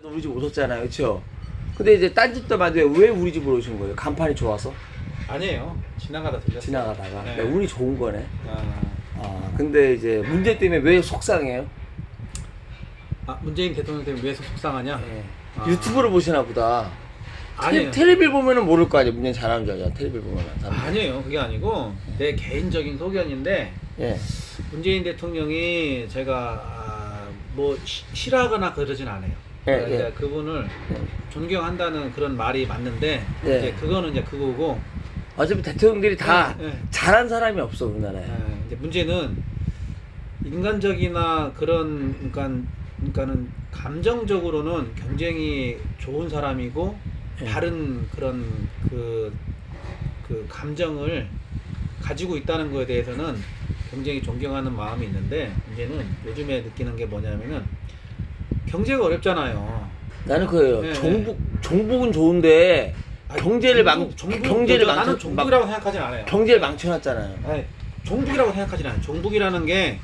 우리 집 오셨잖아요, 그렇죠? 근데 이제 딴 집도 봤는데 왜 우리 집으로 오신 거예요? 간판이 좋아서? 아니에요. 지나가다 들렸어요. 지나가다가. 네. 그러니까 운이 좋은 거네. 아, 근데 이제 문제 때문에 왜 속상해요? 문재인 대통령 때문에 왜 속상하냐? 네. 아. 유튜브를 보시나 보다. 아니에요. 텔레비를 보면은 모를 거 아니에요. 문재인 잘하는 줄 알잖아. 텔레비를 보면은. 사람들이. 아니에요. 그게 아니고 내 개인적인 소견인데 예. 문재인 대통령이 제가 뭐 싫어하거나 그러진 않아요. 예, 그러니까 예. 이제 그분을 존경한다는 그런 말이 맞는데 예. 이제 그거는 이제 그거고. 어차피 대통령들이 다 예, 예. 잘한 사람이 없어, 우리나라에. 이제 문제는 인간적이나 그런 그러니까는 감정적으로는 경쟁이 좋은 사람이고 예. 다른 그런 그 감정을 가지고 있다는 거에 대해서는 굉장히 존경하는 마음이 있는데 문제는 요즘에 느끼는 게 뭐냐면은 경제가 어렵잖아요. 나는 그래요. 네, 종북은 좋은데 경제를 경제를 나는 종북이라고 생각하진 않아요. 경제를 망쳐놨잖아요. 아니, 종북이라고 생각하진 않아요. 종북이라는 게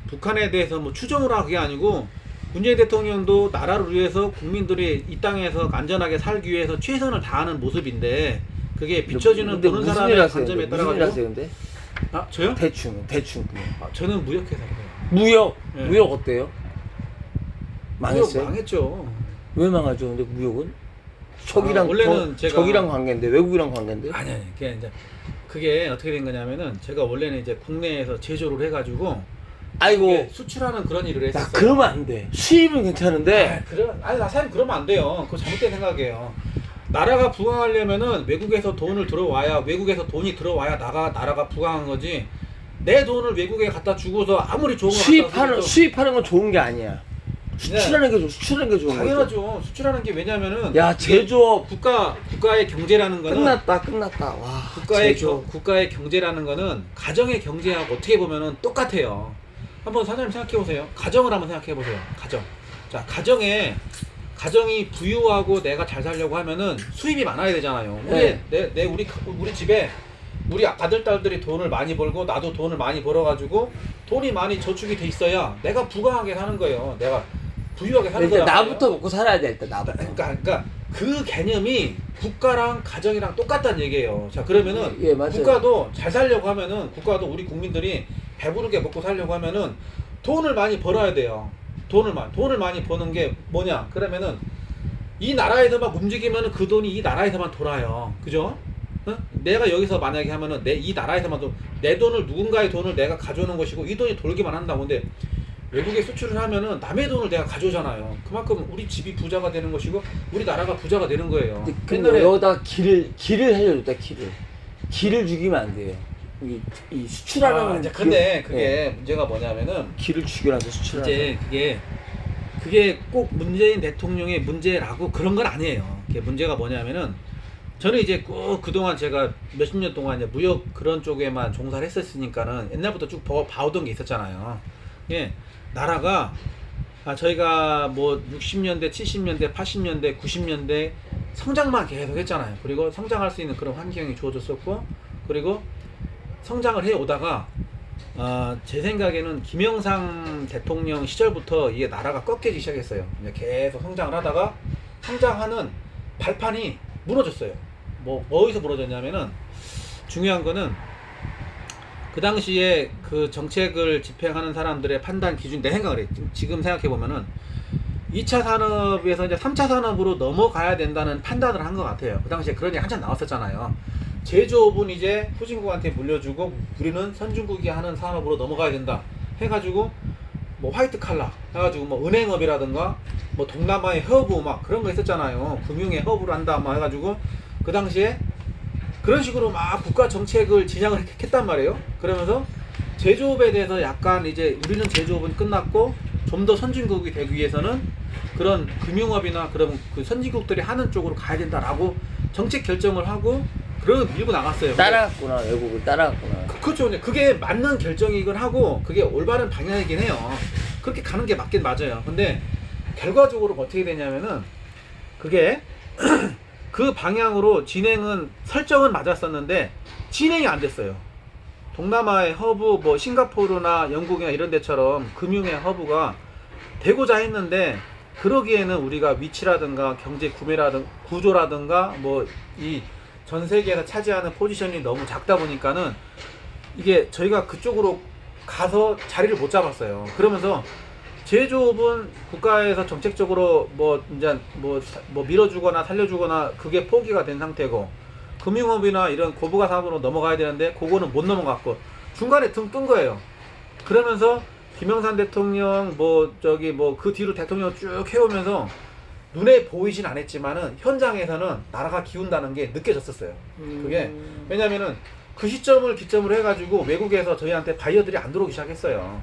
북한에 대해서 뭐 추정을 하는 게 아니고 문재인 대통령도 나라를 위해서 국민들이 이 땅에서 안전하게 살기 위해서 최선을 다하는 모습인데 그게 비춰지는 근데 보는 무슨 사람의 일 하세요? 관점에 무슨 따라 일 하세요, 근데? 저요? 대충. 저는 무역회사예요. 무역. 네. 무역 어때요? 망했어요? 무역 망했죠. 왜 망하죠? 근데 무역은? 적이랑 원래는 적이랑 관계인데 외국이랑 관계인데? 아니 그게 어떻게 된 거냐면은 제가 원래는 이제 국내에서 제조를 해가지고 아이고, 수출하는 그런 일을 했었어요. 나 그러면 안 돼. 수입은 괜찮은데. 나 사실 그러면 안 돼요. 그거 잘못된 생각이에요. 나라가 부강하려면은 외국에서 돈을 들어와야 외국에서 돈이 들어와야 나라가 부강한 거지. 내 돈을 외국에 갖다 주고서 아무리 좋은 거 갖다 줘도 수입하는 건 좋은 게 아니야. 수출하는 게 좋은 거지. 당연하죠. 수출하는 게 왜냐면은 야, 제조업 국가의 경제라는 거는 끝났다. 와, 국가의 경제라는 거는 가정의 경제하고 어떻게 보면은 똑같아요. 한번 사장님 생각해 보세요. 가정을 한번 생각해 보세요. 가정. 자, 가정이 부유하고 내가 잘 살려고 하면은 수입이 많아야 되잖아요. 네. 우리 집에 우리 아들 딸들이 돈을 많이 벌고 나도 돈을 많이 벌어가지고 돈이 많이 저축이 돼 있어야 내가 부강하게 사는 거예요. 내가 부유하게 사는 거예요. 일단 나부터 먹고 살아야 돼, 일단 나부터. 그러니까 그 개념이 국가랑 가정이랑 똑같다는 얘기예요. 자, 그러면은 예, 맞아요. 국가도 잘 살려고 하면은 국가도 우리 국민들이 배부르게 먹고 살려고 하면은 돈을 많이 벌어야 돼요. 돈을 많이 버는 게 뭐냐? 그러면은 이 나라에서만 움직이면은 그 돈이 이 나라에서만 돌아요. 그죠? 어? 내가 여기서 만약에 하면은 이 나라에서만 내 돈을 누군가의 돈을 내가 가져오는 것이고 이 돈이 돌기만 한다고. 근데 외국에 수출을 하면은 남의 돈을 내가 가져오잖아요. 그만큼 우리 집이 부자가 되는 것이고 우리 나라가 부자가 되는 거예요. 근데 여기다가 길을 해줬다, 길을 죽이면 안 돼요. 이 수출하는 근데 그게 문제가 뭐냐면은 길을 죽여놔서 수출하는. 이제 그게 꼭 문재인 대통령의 문제라고 그런 건 아니에요. 그게 문제가 뭐냐면은 저는 이제 꼭 그동안 제가 몇십 년 동안 이제 무역 그런 쪽에만 종사를 했었으니까는 옛날부터 쭉 봐오던 게 있었잖아요. 예, 나라가 저희가 뭐 60년대, 70년대, 80년대, 90년대 성장만 계속 했잖아요. 그리고 성장할 수 있는 그런 환경이 주어졌었고, 그리고 성장을 해 오다가 제 생각에는 김영삼 대통령 시절부터 이게 나라가 꺾이기 시작했어요. 이제 계속 성장을 하다가 성장하는 발판이 무너졌어요. 어디서 무너졌냐면은 중요한 거는 그 당시에 그 정책을 집행하는 사람들의 판단 기준, 내 생각을 해. 지금 생각해 보면은 2차 산업에서 이제 3차 산업으로 넘어가야 된다는 판단을 한 것 같아요. 그 당시에 그런 얘기 한참 나왔었잖아요. 제조업은 이제 후진국한테 물려주고 우리는 선진국이 하는 산업으로 넘어가야 된다 해가지고 뭐 화이트 칼라 해가지고 뭐 은행업이라든가 뭐 동남아의 허브 막 그런 거 있었잖아요. 금융의 허브를 한다 막 해가지고 그 당시에 그런 식으로 막 국가 정책을 진행을 했단 말이에요. 그러면서 제조업에 대해서 약간 이제 우리는 제조업은 끝났고 좀 더 선진국이 되기 위해서는 그런 금융업이나 그런 그 선진국들이 하는 쪽으로 가야 된다라고 정책 결정을 하고 그런 밀고 나갔어요. 따라갔구나, 외국을 따라갔구나. 그렇죠. 그게 맞는 결정이긴 하고 그게 올바른 방향이긴 해요. 그렇게 가는 게 맞긴 맞아요. 근데 결과적으로 어떻게 되냐면은 그게 그 방향으로 설정은 맞았었는데 진행이 안 됐어요. 동남아의 허브, 뭐 싱가포르나 영국이나 이런 데처럼 금융의 허브가 되고자 했는데 그러기에는 우리가 위치라든가 경제 구매라든가 구조라든가 뭐 이 전 세계에서 차지하는 포지션이 너무 작다 보니까는 이게 저희가 그쪽으로 가서 자리를 못 잡았어요. 그러면서 제조업은 국가에서 정책적으로 뭐 이제 뭐 밀어주거나 살려주거나 그게 포기가 된 상태고, 금융업이나 이런 고부가 사업으로 넘어가야 되는데 그거는 못 넘어갔고 중간에 등 뜬 거예요. 그러면서 김영삼 대통령 뭐 저기 뭐 그 뒤로 대통령 쭉 해오면서 눈에 보이진 않았지만은 현장에서는 나라가 기운다는 게 느껴졌었어요. 그게 왜냐면은 그 시점을 기점으로 해가지고 외국에서 저희한테 바이어들이 안 들어오기 시작했어요.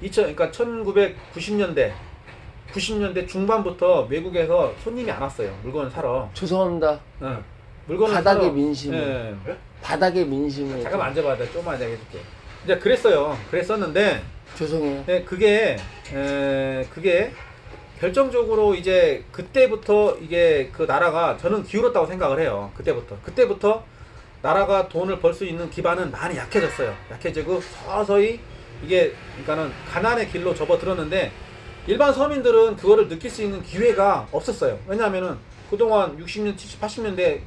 그러니까 1990년대 90년대 중반부터 외국에서 손님이 안 왔어요. 물건을 사러. 죄송합니다. 응. 물건을 바닥의 사러. 민심을. 예. 바닥의 민심을. 잠깐만 앉아봐. 내가 조금만 이야기해줄게. 이제 그랬어요. 그랬었는데 죄송해요. 네, 그게 결정적으로 이제 그때부터 이게 그 나라가 저는 기울었다고 생각을 해요. 그때부터 나라가 돈을 벌 수 있는 기반은 많이 약해졌어요. 약해지고 서서히 이게 그러니까는 가난의 길로 접어들었는데 일반 서민들은 그거를 느낄 수 있는 기회가 없었어요. 왜냐하면은 그동안 60년, 70, 80년대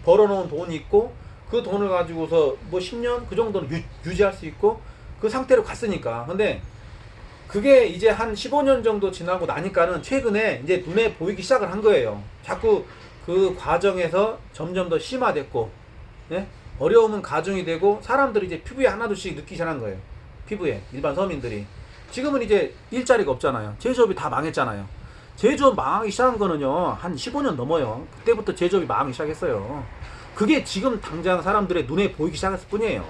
벌어놓은 돈이 있고 그 돈을 가지고서 뭐 10년 그 정도는 유지할 수 있고 그 상태로 갔으니까. 근데 그게 이제 한 15년 정도 지나고 나니까는 최근에 이제 눈에 보이기 시작을 한 거예요. 자꾸 그 과정에서 점점 더 심화됐고, 예? 어려움은 가중이 되고 사람들이 이제 피부에 하나둘씩 느끼기 시작한 거예요. 피부에 일반 서민들이. 지금은 이제 일자리가 없잖아요. 제조업이 다 망했잖아요. 제조업 망하기 시작한 거는요 한 15년 넘어요. 그때부터 제조업이 망하기 시작했어요. 그게 지금 당장 사람들의 눈에 보이기 시작했을 뿐이에요.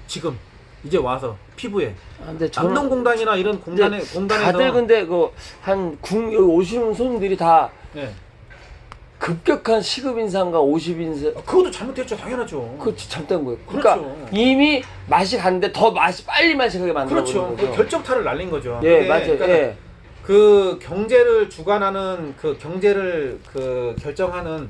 지금 이제 와서 피부에. 근데 남동공단이나 이런 공단에서 다들 근데 여기 오시는 손님들이 다 예. 급격한 시급 인상과 50 인상. 그것도 잘못했죠. 당연하죠. 그거 잘못된 거예요. 그러니까 그렇죠. 이미 맛이 갔는데 더 맛이 빨리 마시게 만들어 그렇죠. 버린 그 거죠. 결정타를 날린 거죠. 예, 그게 맞아요. 그러니까 예. 그 경제를 주관하는 그 경제를 그 결정하는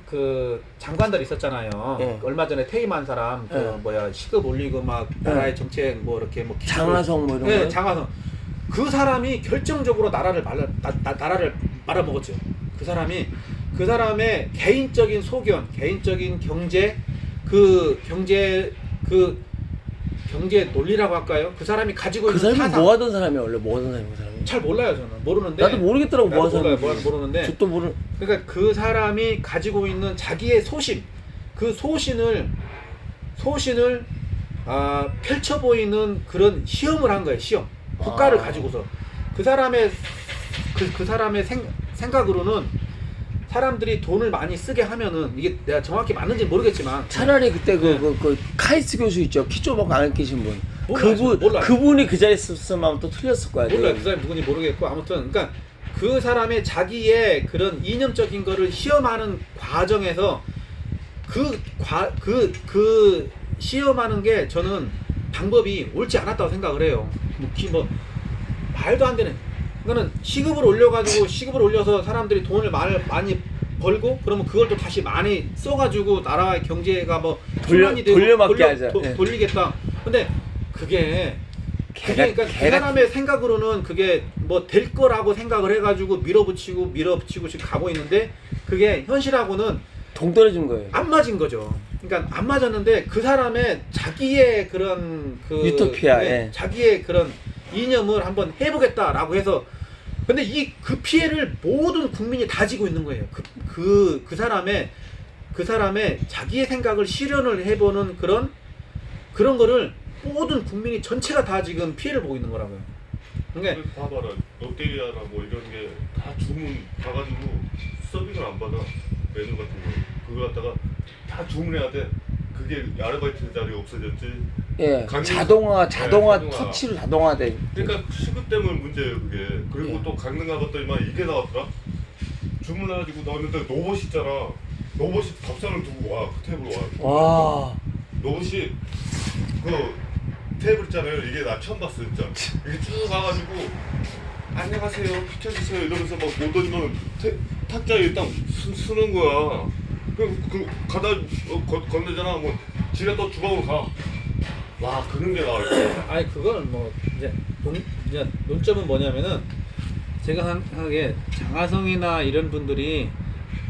그 장관들 있었잖아요. 예. 얼마 전에 퇴임한 사람 그 예. 뭐야 시급 올리고 막 나라의 정책 뭐 이렇게 뭐 장하성 뭐 이런 네, 거. 장하성. 그 사람이 결정적으로 나라를 말아먹었죠. 그 사람의 개인적인 소견, 개인적인 경제 경제 논리라고 할까요? 그 사람이 가지고 그 있는 사람이 사상. 뭐 하던 사람이야 원래 뭐 하던 사람이 그 사람이. 잘 몰라요 저는. 모르는데. 나도 모르겠더라고 뭐 나도 하던 몰라요. 사람인지. 모르는데. 저도 모르. 그러니까 그 사람이 가지고 있는 자기의 소신, 그 소신을 펼쳐 보이는 그런 시험을 한 거예요. 시험. 국가를 가지고서 그 사람의 생각으로는 사람들이 돈을 많이 쓰게 하면은 이게 내가 정확히 맞는지 모르겠지만 차라리 그때 네. 그 카이스트 교수 있죠. 키 좁고 안 끼신 분. 몰라요. 그분이 그 자리에 있었으면 또 틀렸을 거야. 몰라요. 그 사람이 누군지 모르겠고 아무튼 그러니까 그 사람의 자기의 그런 이념적인 거를 시험하는 과정에서 그 시험하는 게 저는 방법이 옳지 않았다고 생각을 해요. 뭐 말도 안 되는. 그거는 시급을 올려서 사람들이 돈을 많이 벌고 그러면 그걸 또 다시 많이 써가지고 나라의 경제가 뭐 돌려막기 하자. 예. 돌리겠다. 근데 그게 그러니까 그 사람의 생각으로는 그게 뭐 될 거라고 생각을 해가지고 밀어붙이고 지금 가고 있는데 그게 현실하고는 동떨어진 거예요. 안 맞은 거죠. 그러니까 안 맞았는데 그 사람의 자기의 그런 유토피아, 예. 자기의 그런 이념을 한번 해보겠다라고 해서 근데 그 피해를 모든 국민이 다 지고 있는 거예요. 그 사람의 자기의 생각을 실현을 해보는 그런 거를 모든 국민이 전체가 다 지금 피해를 보고 있는 거라고요. 그러니까 봐봐라 롯데리아나 뭐 이런 게 다 주문 가가지고 서빙을 안 받아 메뉴 같은 거 그거 갖다가 다 주문해야 돼. 그게 아르바이트 자리 없어졌지. 예. 자동화. 터치로 자동화돼. 그러니까 시급 때문에 문제예요 그게. 그리고 예. 또 강릉 가봤더니만 이게 나왔더라. 주문해가지고 나왔는데 로봇 있잖아. 로봇이 밥상을 두고 와. 그 테이블 와. 와. 로봇이 그 테이블 있잖아요. 이게 나 처음 봤어 진짜. 이게 쭉 가가지고 안녕하세요 비켜주세요 이러면서 막 오더니만 탁자에 일단 쓰는 거야. 그 가다 건네잖아. 뭐 지가 또 주방으로 가. 와 그런 게 나와. 아니 그거는 뭐 이제 논점은 뭐냐면은 제가 생각하기에 장하성이나 이런 분들이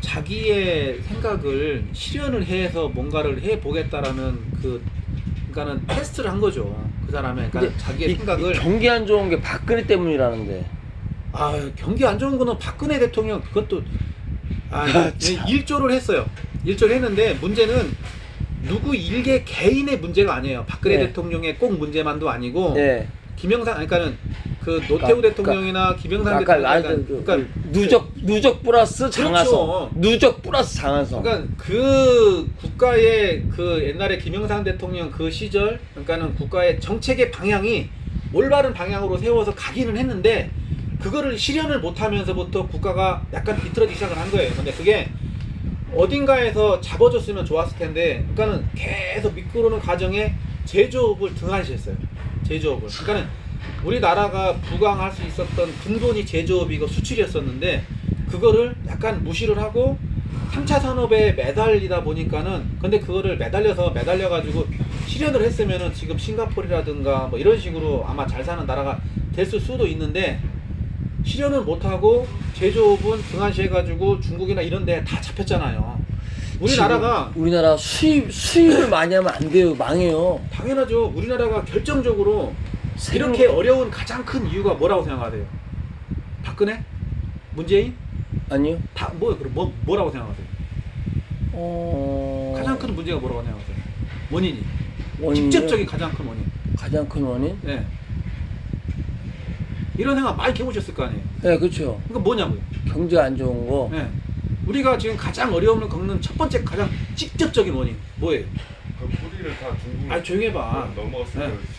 자기의 생각을 실현을 해서 뭔가를 해보겠다라는 그러니까는 테스트를 한 거죠. 그 사람의 그러니까 근데 자기의 이 생각을 경기 안 좋은 게 박근혜 때문이라는데. 경기 안 좋은 거는 박근혜 대통령 그것도 일조를 했어요. 일조를 했는데 문제는 누구 일개 개인의 문제가 아니에요. 박근혜 네. 대통령의 꼭 문제만도 아니고 네. 김영삼 그러니까는 그 노태우 대통령이나 김영삼 대통령 그러니까 누적 플러스 장하성. 그렇죠. 누적 플러스 장하성. 그러니까 그 국가의 그 옛날에 김영삼 대통령 그 시절 그러니까는 국가의 정책의 방향이 올바른 방향으로 세워서 가기는 했는데 그거를 실현을 못하면서부터 국가가 약간 비틀어지기 시작을 한 거예요. 근데 그게 어딘가에서 잡아줬으면 좋았을 텐데, 그러니까는 계속 미끄러는 과정에 제조업을 등한시했어요. 제조업을. 그러니까는 우리나라가 부강할 수 있었던 근본이 제조업이고 수출이었었는데 그거를 약간 무시를 하고 3차 산업에 매달리다 보니까는 근데 그거를 매달려가지고 실현을 했으면은 지금 싱가포르라든가 뭐 이런 식으로 아마 잘 사는 나라가 됐을 수도 있는데 실현을 못하고 제조업은 등한시해가지고 중국이나 이런 데 다 잡혔잖아요. 우리나라가 우리나라 수입을 많이 하면 안 돼요. 망해요. 당연하죠. 우리나라가 결정적으로 이렇게 어려운 가장 큰 이유가 뭐라고 생각하세요? 박근혜? 문재인? 아니요. 다 뭐라고 생각하세요? 가장 큰 문제가 뭐라고 생각하세요? 원인이. 원인이요? 직접적인 가장 큰 원인. 가장 큰 원인? 네. 이런 생각 많이 해보셨을 거 아니에요? 네, 그렇죠. 그러니까 뭐냐고요? 경제가 안 좋은 거. 네. 우리가 지금 가장 어려움을 겪는 첫 번째 가장 직접적인 원인 뭐예요? 그 뿌리를 다 중국 조용히 해봐. 넘어갔어요. 네.